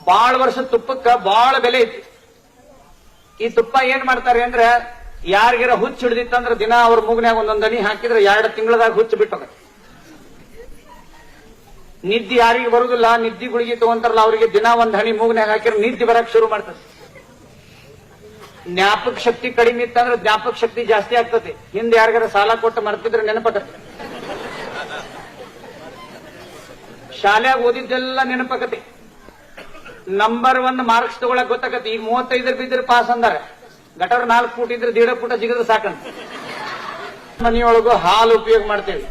ಬಾಳ ವರ್ಷ ತುಪ್ಪಕ್ಕ ಬಾಳ ಬೆಲೆ ಐತಿ. ಈ ತುಪ್ಪ ಏನ್ ಮಾಡ್ತಾರೆ ಅಂದ್ರೆ ಯಾರಿಗಾರ ಹುಚ್ಚು ಹಿಡಿದಿತ್ತಂದ್ರ ದಿನ ಅವ್ರ ಮೂಗ್ನ್ಯಾಗ ಒಂದೊಂದ್ ದನಿ ಹಾಕಿದ್ರೆ 2 ತಿಂಗಳದಾಗ ಹುಚ್ಚು ಬಿಟ್ಟದ. ನಿದ್ದೆ ಯಾರಿಗೆ ಬರುದಿಲ್ಲ, ನಿದ್ದೆ ಗುಳಿಗೆ ತಗೊಂತಾರಲ್ಲ ಅವರಿಗೆ ದಿನ ಒಂದ್ ಹನಿ ಮೂಗ್ನ್ಯಾಗ ಹಾಕಿದ್ರೆ ನಿದ್ದೆ ಬರಕ್ ಶುರು ಮಾಡ್ತದೆ. ಜ್ಞಾಪಕ ಶಕ್ತಿ ಕಡಿಮೆ ಇತ್ತಂದ್ರೆ ಜ್ಞಾಪಕ ಶಕ್ತಿ ಜಾಸ್ತಿ ಆಗ್ತದೆ. ಹಿಂದೆ ಯಾರಿಗಾರ ಸಾಲ ಕೊಟ್ಟು ಮರ್ತಿದ್ರೆ ನೆನಪಾಕತ್ತೆ. ಶಾಲ್ಯಾಗ ಓದಿದ್ದೆಲ್ಲ ನೆನಪಾಕತಿ. ನಂಬರ್ 1 ಮಾರ್ಕ್ಸ್ ತಗೊಳಕ್ ಗೊತ್ತಾಗತ್ತೆ. ಈಗ 35 ಬಿದ್ದರೆ ಪಾಸ್ ಅಂದಾರ. ಗಟರ್ 4 ಫೂಟ್ ಇದ್ರೆ 1.5 ಫೂಟ ಜಿಗಿದ್ರೆ ಸಾಕಂತ. ಮನೆಯೊಳಗೂ ಹಾಲು ಉಪಯೋಗ ಮಾಡ್ತೇವೆ.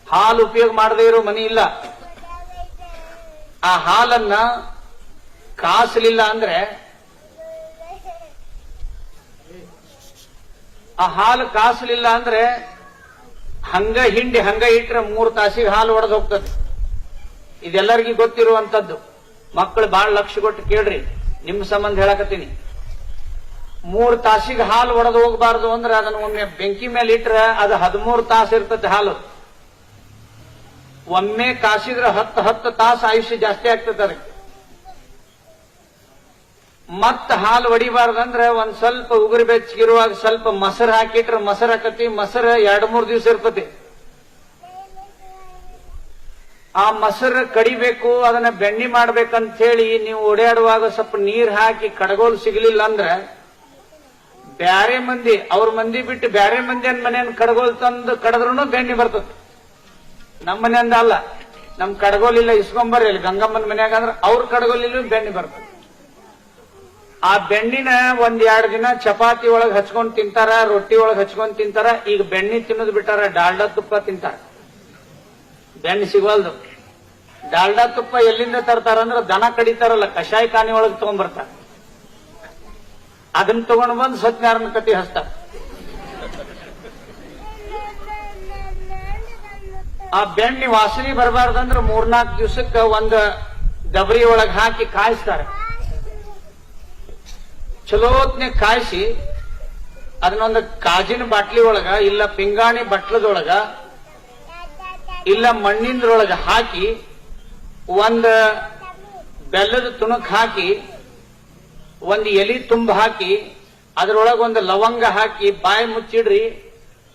ಹಾಲು ಉಪಯೋಗ ಮಾಡದೇ ಇರೋ ಮನಿ ಇಲ್ಲ. ಆ ಹಾಲನ್ನ ಕಾಸಲಿಲ್ಲ ಅಂದ್ರೆ, ಆ ಹಾಲು ಕಾಸಲಿಲ್ಲ ಅಂದ್ರೆ ಹಂಗ ಹಿಂಡಿ ಹಂಗ ಇಟ್ರೆ 3 ತಾಸಿಗೆ ಹಾಲು ಒಡೆದು ಹೋಗ್ತದೆ. ಇದೆಲ್ಲರಿಗೂ ಗೊತ್ತಿರುವಂತದ್ದು. ಮಕ್ಕಳು ಬಹಳ ಲಕ್ಷ ಕೊಟ್ಟು ಕೇಳ್ರಿ, ನಿಮ್ ಸಂಬಂಧ ಹೇಳಕತ್ತೀನಿ. 3 ತಾಸಿಗೆ ಹಾಲು ಒಡೆದು ಹೋಗಬಾರ್ದು ಅಂದ್ರೆ ಅದನ್ನ ಒಮ್ಮೆ ಬೆಂಕಿ ಮೇಲೆ ಇಟ್ರೆ ಅದು 13 ತಾಸು ಇರ್ತದೆ ಹಾಲು. ಒಮ್ಮೆ ಕಾಸಿದ್ರೆ 10 ತಾಸು ಆಯುಷ್ಯ ಜಾಸ್ತಿ ಆಗ್ತದೆ ಅದಕ್ಕೆ. ಮತ್ತ ಹಾಲು ಒಡಿಬಾರ್ದಂದ್ರೆ ಒಂದ್ ಸ್ವಲ್ಪ ಉಗುರು ಬೆಚ್ಚಗಿರುವಾಗ ಸ್ವಲ್ಪ ಮೊಸರು ಹಾಕಿಟ್ರೆ ಮೊಸರು ಹಾಕತಿ. ಮೊಸರು 2-3 ದಿವಸ ಇರ್ತತಿ. ಆ ಮೊಸರು ಕಡಿಬೇಕು, ಅದನ್ನ ಬೆಣ್ಣೆ ಮಾಡ್ಬೇಕಂತ ಹೇಳಿ ನೀವು ಓಡಾಡುವಾಗ ಸ್ವಲ್ಪ ನೀರ್ ಹಾಕಿ ಕಡಗೋಲು ಸಿಗಲಿಲ್ಲ ಅಂದ್ರೆ ಬ್ಯಾರೆ ಮಂದಿ, ಅವ್ರ ಮಂದಿ ಬಿಟ್ಟು ಬ್ಯಾರೆ ಮಂದಿ ಮನೆಯನ್ನ ಕಡಗೋಲ್ ತಂದು ಕಡದ್ರೂ ಬೆಣ್ಣೆ ಬರ್ತದೆ. ನಮ್ಮ ಮನೆಯಿಂದ ಅಲ್ಲ, ನಮ್ ಕಡಗೋಲಿಲ್ಲ ಇಸ್ಕೊಂಬರ್ರಿ ಅಲ್ಲಿ ಗಂಗಮ್ಮನ ಮನ್ಯಾಗ ಅಂದ್ರೆ ಅವ್ರ ಕಡಗೋಲಿಲ್ಲ ಬೆಣ್ಣೆ ಬರ್ತದೆ. ಆ ಬೆಣ್ಣಿನ 1-2 ದಿನ ಚಪಾತಿ ಒಳಗೆ ಹಚ್ಕೊಂಡ್ ತಿಂತಾರ, ರೊಟ್ಟಿ ಒಳಗೆ ಹಚ್ಕೊಂಡ್ ತಿಂತಾರ. ಈಗ ಬೆಣ್ಣೆ ತಿನ್ನೋದು ಬಿಟ್ಟಾರ, ಡಾಲ್ಡಾ ತುಪ್ಪ ತಿಂತಾರ. ಬೆಣ್ಣೆ ಸಿಗವಲ್ದು. ಡಾಲ್ಡಾ ತುಪ್ಪ ಎಲ್ಲಿಂದ ತರ್ತಾರಂದ್ರ ದನ ಕಡಿತಾರಲ್ಲ, ಕಷಾಯ ಖಾನಿ ಒಳಗೆ ತಗೊಂಡ್ಬರ್ತಾರ. ಅದನ್ನ ತಗೊಂಡ್ ಬಂದು ಸತ್ಯನಾರಾಯಣ ಕತಿ ಹಚ್ತಾರ. ಆ ಬೆಣ್ಣೆ ವಾಸನೆ ಬರಬಾರ್ದಂದ್ರ 3-4 ದಿವಸಕ್ಕೆ ಒಂದು ಡಬರಿ ಒಳಗೆ ಹಾಕಿ ಕಾಯಿಸ್ತಾರೆ. ಚಲೋತ್ನೆ ಕಾಯಿಸಿ ಅದನ್ನೊಂದು ಕಾಜಿನ ಬಾಟ್ಲಿ ಒಳಗ ಇಲ್ಲ ಪಿಂಗಾಣಿ ಬಟ್ಲದೊಳಗ ಇಲ್ಲ ಮಣ್ಣಿಂದ್ರೊಳಗ ಹಾಕಿ ಒಂದು ಬೆಲ್ಲದ ತುಣುಕ್ ಹಾಕಿ ಒಂದು ಎಲಿ ತುಂಬ ಹಾಕಿ ಅದ್ರೊಳಗೊಂದು ಲವಂಗ ಹಾಕಿ ಬಾಯಿ ಮುಚ್ಚಿಡ್ರಿ.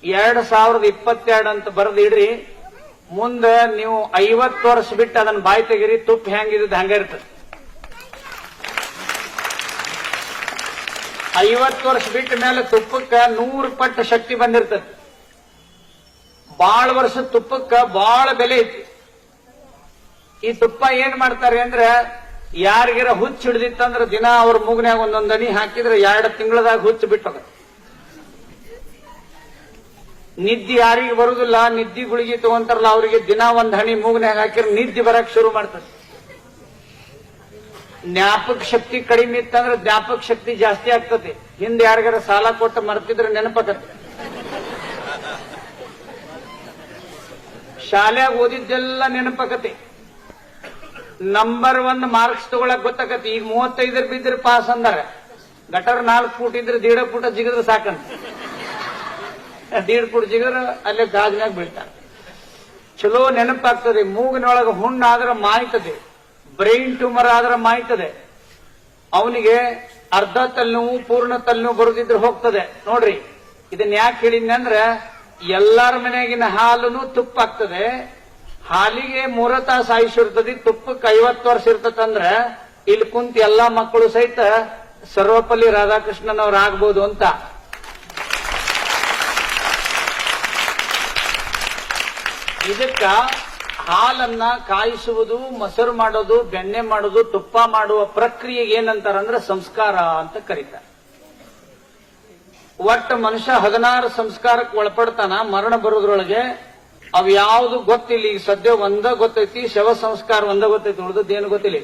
2022 ಅಂತ ಬರೆದಿಡ್ರಿ. ಮುಂದೆ ನೀವು 50 ವರ್ಷ ಬಿಟ್ಟು ಅದನ್ನ ಬಾಯಿ ತೆಗಿರಿ, ತುಪ್ಪ ಹೆಂಗಿದ್ದು ಹಂಗ ಇರ್ತದೆ. 50 ವರ್ಷ ಬಿಟ್ಟ ಮೇಲೆ ತುಪ್ಪಕ್ಕ 100 ಪಟ್ಟು ಶಕ್ತಿ ಬಂದಿರ್ತದೆ. ಬಾಳ ವರ್ಷ ತುಪ್ಪಕ್ಕ ಬಾಳ ಬೆಲೆ ಐತಿ. ಈ ತುಪ್ಪ ಏನ್ ಮಾಡ್ತಾರೆ ಅಂದ್ರೆ ಯಾರಿಗಾರ ಹುಚ್ಚು ಹಿಡಿದಿತ್ತಂದ್ರೆ ದಿನ ಅವ್ರ ಮೂಗ್ನ್ಯಾಗ ಒಂದೊಂದ್ ದನಿ ಹಾಕಿದ್ರೆ 2 ತಿಂಗಳದಾಗ ಹುಚ್ಚು ಬಿಟ್ಟದ. ನಿದ್ದೆ ಯಾರಿಗೆ ಬರುದಿಲ್ಲ, ನಿದ್ದೆ ಗುಳಿಗೆ ತಗೊಂತಾರಲ್ಲ ಅವರಿಗೆ ದಿನ ಒಂದ್ ಹನಿ ಮೂಗ್ನ್ಯಾಗ ಹಾಕಿದ್ರೆ ನಿದ್ದೆ ಬರಕ್ ಶುರು ಮಾಡ್ತದೆ. ಜ್ಞಾಪಕ ಶಕ್ತಿ ಕಡಿಮೆ ಇತ್ತಂದ್ರೆ ಜ್ಞಾಪಕ ಶಕ್ತಿ ಜಾಸ್ತಿ ಆಗ್ತದೆ. ಹಿಂದೆ ಯಾರಿಗಾರ ಸಾಲ ಕೊಟ್ಟು ಮರ್ತಿದ್ರೆ ನೆನಪಾಕತ್ತೆ. ಶಾಲ್ಯಾಗ ಓದಿದ್ದೆಲ್ಲ ನೆನಪಾಕತಿ. ನಂಬರ್ 1 ಮಾರ್ಕ್ಸ್ ತಗೊಳಕ್ ಗೊತ್ತಾಕತಿ. ಈಗ 35 ಬಿದ್ದರೆ ಪಾಸ್ ಅಂದಾರ. ಗಟರ್ 4 ಫೂಟ್ ಇದ್ರೆ 1.5 ಫೂಟ ಜಿಗಿದ್ರೆ ಸಾಕಂತ. 1.5 ಫೂಟ್ ಜಿಗಿದ್ರೆ ಅಲ್ಲೇ ಗಾಜಿನಾಗ ಬೀಳ್ತಾರೆ. ಚಲೋ ನೆನಪಾಗ್ತದೆ. ಮೂಗಿನೊಳಗೆ ಹುಣ್ಣಾದ್ರೆ ಮಾಯ್ತದೆ, ಬ್ರೈನ್ ಟ್ಯೂಮರ್ ಆದ್ರೆ ಮಾಯ್ತದೆ. ಅವನಿಗೆ ಅರ್ಧ ತಲೆನೋವು ಪೂರ್ಣ ತಲೆನೋವು ಬರುದಿದ್ರೆ ಹೋಗ್ತದೆ. ನೋಡ್ರಿ, ಇದನ್ನ ಯಾಕೆ ಹೇಳಿದ್ನಿ ಅಂದ್ರೆ ಎಲ್ಲಾರ ಮನೆಯಾಗಿನ ಹಾಲುನು ತುಪ್ಪ ಆಗ್ತದೆ. ಹಾಲಿಗೆ 3 ತಾಸು ಆಯುಷ್ ಇರ್ತದೆ, ತುಪ್ಪಕ್ಕೆ 50 ವರ್ಷ ಇರ್ತದಂದ್ರೆ ಇಲ್ಲಿ ಕುಂತ ಎಲ್ಲಾ ಮಕ್ಕಳು ಸಹಿತ ಸರ್ವಪಲ್ಲಿ ರಾಧಾಕೃಷ್ಣನವ್ರು ಆಗ್ಬೋದು ಅಂತ. ಇದಕ್ಕ ಹಾಲನ್ನ ಕಾಯಿಸುವುದು, ಮೊಸರು ಮಾಡೋದು, ಬೆಣ್ಣೆ ಮಾಡೋದು, ತುಪ್ಪ ಮಾಡುವ ಪ್ರಕ್ರಿಯೆಗೆ ಏನಂತಾರಂದ್ರೆ ಸಂಸ್ಕಾರ ಅಂತ ಕರೀತಾರೆ. ಒಟ್ಟು ಮನುಷ್ಯ 16 ಸಂಸ್ಕಾರಕ್ಕೆ ಒಳಪಡ್ತಾನ. ಮರಣ ಬರೋದ್ರೊಳಗೆ ಅವು ಯಾವುದು ಗೊತ್ತಿಲ್ಲ. ಈಗ ಸದ್ಯ ಒಂದ ಗೊತ್ತೈತಿ, ಶವ ಸಂಸ್ಕಾರ ಒಂದ ಗೊತ್ತೈತಿ, ಉಳಿದದ್ದೇನು ಗೊತ್ತಿಲ್ಲ.